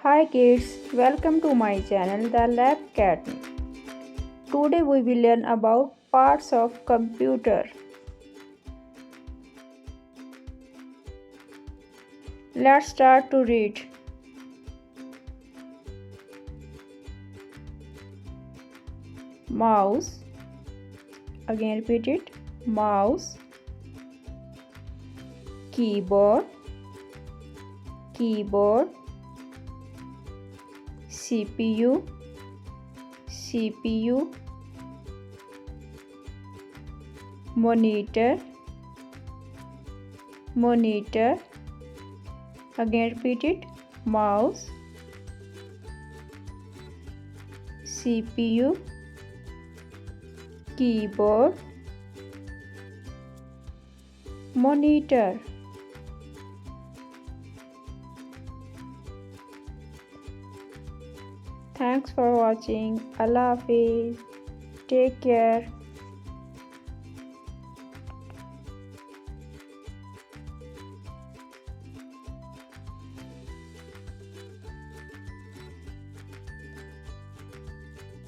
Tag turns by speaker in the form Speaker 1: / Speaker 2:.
Speaker 1: Hi kids, welcome to my channel The Lab Cat. Today we will learn about parts of computer. Let's start to read. Mouse. Again repeat it. Mouse. Keyboard. Keyboard. CPU. CPU. Monitor. Monitor. Again repeat it. Mouse. CPU. Keyboard. Monitor. Thanks for watching. Allah Hafiz. Take care.